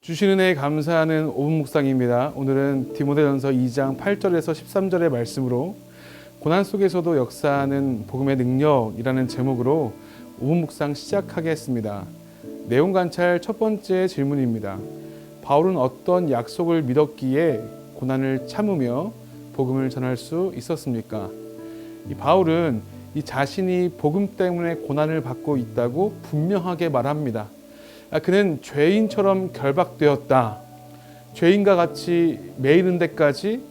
주시는 은혜에 감사하는 5분 묵상입니다. 오늘은 디모데전서 2장 8절에서 13절의 말씀으로 고난 속에서도 역사하는 복음의 능력이라는 제목으로 5분 묵상 시작하겠습니다. 내용 관찰 첫 번째 질문입니다. 바울은 어떤 약속을 믿었기에 고난을 참으며 복음을 전할 수 있었습니까? 바울은 자신이 복음 때문에 고난을 받고 있다고 분명하게 말합니다. 그는 죄인처럼 결박되었다. 죄인과 같이 매이는 데까지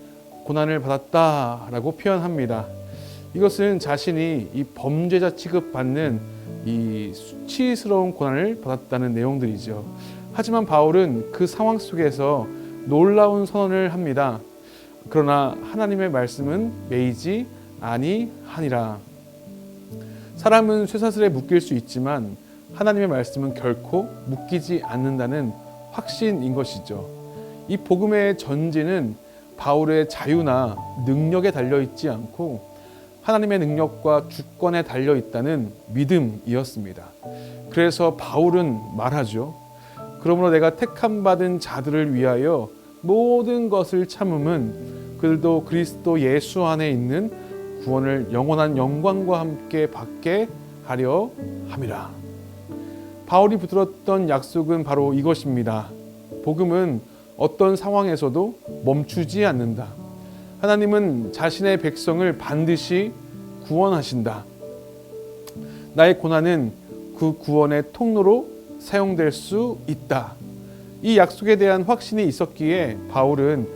고난을 받았다라고 표현합니다. 이것은 자신이 이 범죄자 취급받는 이 수치스러운 고난을 받았다는 내용들이죠. 하지만 바울은 그 상황 속에서 놀라운 선언을 합니다. 그러나 하나님의 말씀은 매이지 아니하니라. 사람은 쇠사슬에 묶일 수 있지만 하나님의 말씀은 결코 묶이지 않는다는 확신인 것이죠. 이 복음의 전제는 바울의 자유나 능력에 달려있지 않고 하나님의 능력과 주권에 달려있다는 믿음이었습니다. 그래서 바울은 말하죠. 그러므로 내가 택함받은 자들을 위하여 모든 것을 참음은 그들도 그리스도 예수 안에 있는 구원을 영원한 영광과 함께 받게 하려 함이라. 바울이 붙들었던 약속은 바로 이것입니다. 복음은 어떤 상황에서도 멈추지 않는다. 하나님은 자신의 백성을 반드시 구원하신다. 나의 고난은 그 구원의 통로로 사용될 수 있다. 이 약속에 대한 확신이 있었기에 바울은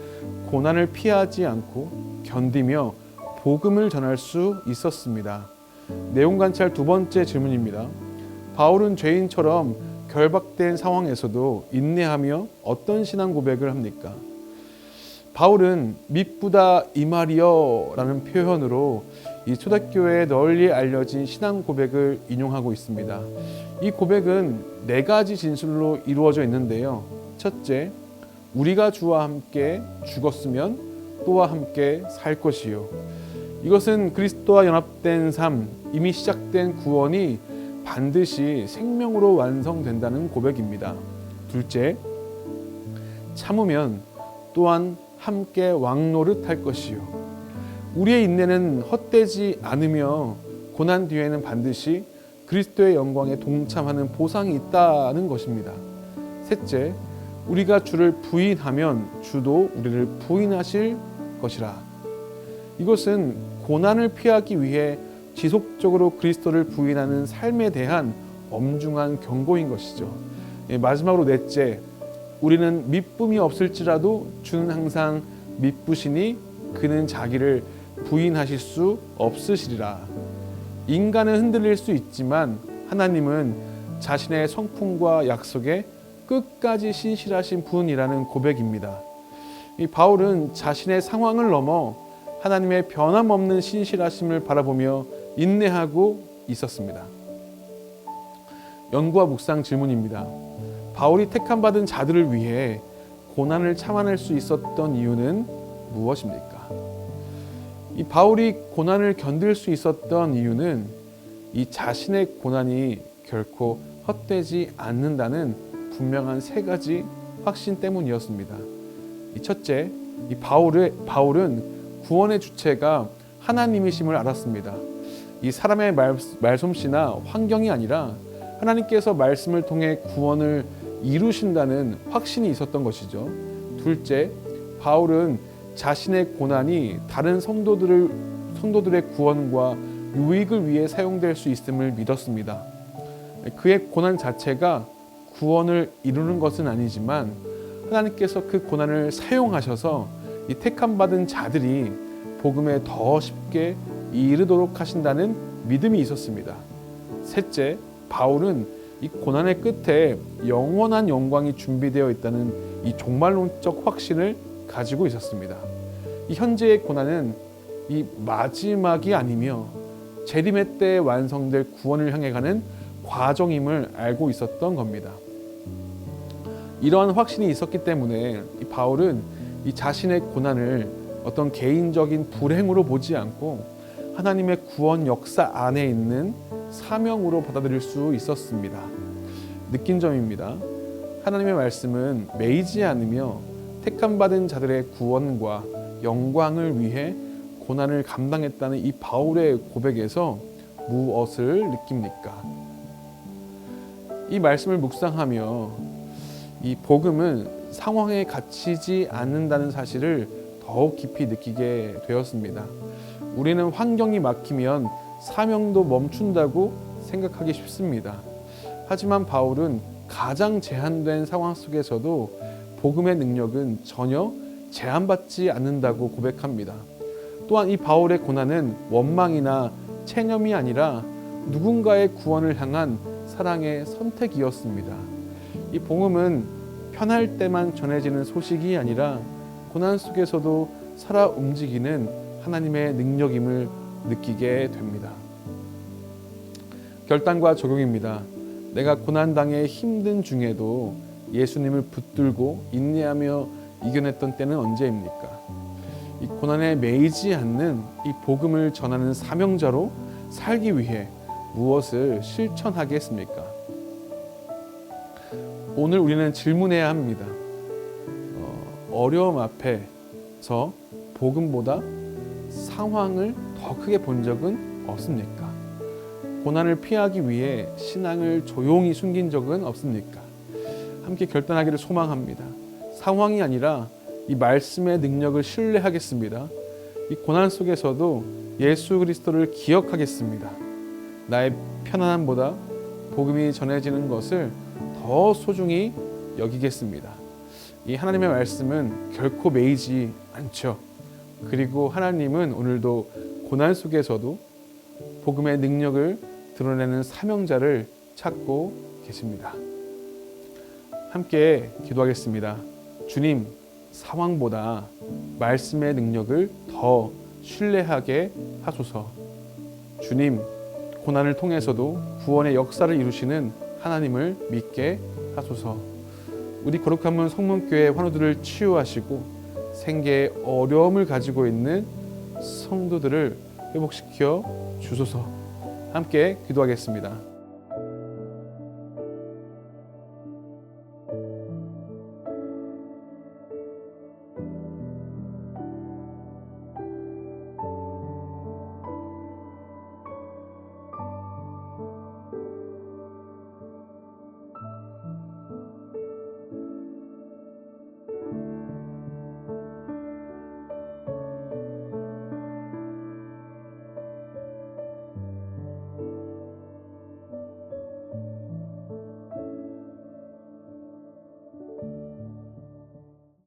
고난을 피하지 않고 견디며 복음을 전할 수 있었습니다. 내용 관찰 두 번째 질문입니다. 바울은 죄인처럼 결박된 상황에서도 인내하며 어떤 신앙 고백을 합니까? 바울은 미쁘다 이말이여 라는 표현으로 이 초대교회에 널리 알려진 신앙 고백을 인용하고 있습니다. 이 고백은 네 가지 진술로 이루어져 있는데요. 첫째, 우리가 주와 함께 죽었으면 또와 함께 살 것이요. 이것은 그리스도와 연합된 삶, 이미 시작된 구원이 반드시 생명으로 완성된다는 고백입니다. 둘째, 참으면 또한 함께 왕노릇할 것이요. 우리의 인내는 헛되지 않으며 고난 뒤에는 반드시 그리스도의 영광에 동참하는 보상이 있다는 것입니다. 셋째, 우리가 주를 부인하면 주도 우리를 부인하실 것이라. 이것은 고난을 피하기 위해 지속적으로 그리스도를 부인하는 삶에 대한 엄중한 경고인 것이죠. 마지막으로 넷째, 우리는 미쁨이 없을지라도 주는 항상 미쁘시니 그는 자기를 부인하실 수 없으시리라. 인간은 흔들릴 수 있지만 하나님은 자신의 성품과 약속에 끝까지 신실하신 분이라는 고백입니다. 이 바울은 자신의 상황을 넘어 하나님의 변함없는 신실하심을 바라보며 인내하고 있었습니다. 연구와 묵상 질문입니다. 바울이 택함받은 자들을 위해 고난을 참아낼 수 있었던 이유는 무엇입니까? 이 바울이 고난을 견딜 수 있었던 이유는 이 자신의 고난이 결코 헛되지 않는다는 분명한 세 가지 확신 때문이었습니다. 첫째, 이 바울은 구원의 주체가 하나님이심을 알았습니다. 이 사람의 말솜씨나 환경이 아니라 하나님께서 말씀을 통해 구원을 이루신다는 확신이 있었던 것이죠. 둘째, 바울은 자신의 고난이 다른 성도들의 구원과 유익을 위해 사용될 수 있음을 믿었습니다. 그의 고난 자체가 구원을 이루는 것은 아니지만 하나님께서 그 고난을 사용하셔서 이 택함받은 자들이 복음에 더 쉽게 이르도록 하신다는 믿음이 있었습니다. 셋째, 바울은 이 고난의 끝에 영원한 영광이 준비되어 있다는 이 종말론적 확신을 가지고 있었습니다. 이 현재의 고난은 이 마지막이 아니며 재림의 때에 완성될 구원을 향해 가는 과정임을 알고 있었던 겁니다. 이러한 확신이 있었기 때문에 이 바울은 이 자신의 고난을 어떤 개인적인 불행으로 보지 않고 하나님의 구원 역사 안에 있는 사명으로 받아들일 수 있었습니다. 느낀 점입니다. 하나님의 말씀은 매이지 않으며 택함받은 자들의 구원과 영광을 위해 고난을 감당했다는 이 바울의 고백에서 무엇을 느낍니까? 이 말씀을 묵상하며 이 복음은 상황에 갇히지 않는다는 사실을 더욱 깊이 느끼게 되었습니다. 우리는 환경이 막히면 사명도 멈춘다고 생각하기 쉽습니다. 하지만 바울은 가장 제한된 상황 속에서도 복음의 능력은 전혀 제한받지 않는다고 고백합니다. 또한 이 바울의 고난은 원망이나 체념이 아니라 누군가의 구원을 향한 사랑의 선택이었습니다. 이 복음은 편할 때만 전해지는 소식이 아니라 고난 속에서도 살아 움직이는 하나님의 능력임을 느끼게 됩니다. 결단과 적용입니다. 내가 고난당해 힘든 중에도 예수님을 붙들고 인내하며 이겨냈던 때는 언제입니까? 이 고난에 매이지 않는 이 복음을 전하는 사명자로 살기 위해 무엇을 실천하겠습니까? 오늘 우리는 질문해야 합니다. 어려움 앞에서 복음보다 상황을 더 크게 본 적은 없습니까? 고난을 피하기 위해 신앙을 조용히 숨긴 적은 없습니까? 함께 결단하기를 소망합니다. 상황이 아니라 이 말씀의 능력을 신뢰하겠습니다. 이 고난 속에서도 예수 그리스도를 기억하겠습니다. 나의 편안함보다 복음이 전해지는 것을 더 소중히 여기겠습니다. 이 하나님의 말씀은 결코 매이지 않죠. 그리고 하나님은 오늘도 고난 속에서도 복음의 능력을 드러내는 사명자를 찾고 계십니다. 함께 기도하겠습니다. 주님, 상황보다 말씀의 능력을 더 신뢰하게 하소서. 주님, 고난을 통해서도 구원의 역사를 이루시는 하나님을 믿게 하소서. 우리 거룩한 문 성문교회 환우들을 치유하시고 생계에 어려움을 가지고 있는 성도들을 회복시켜 주소서. 함께 기도하겠습니다.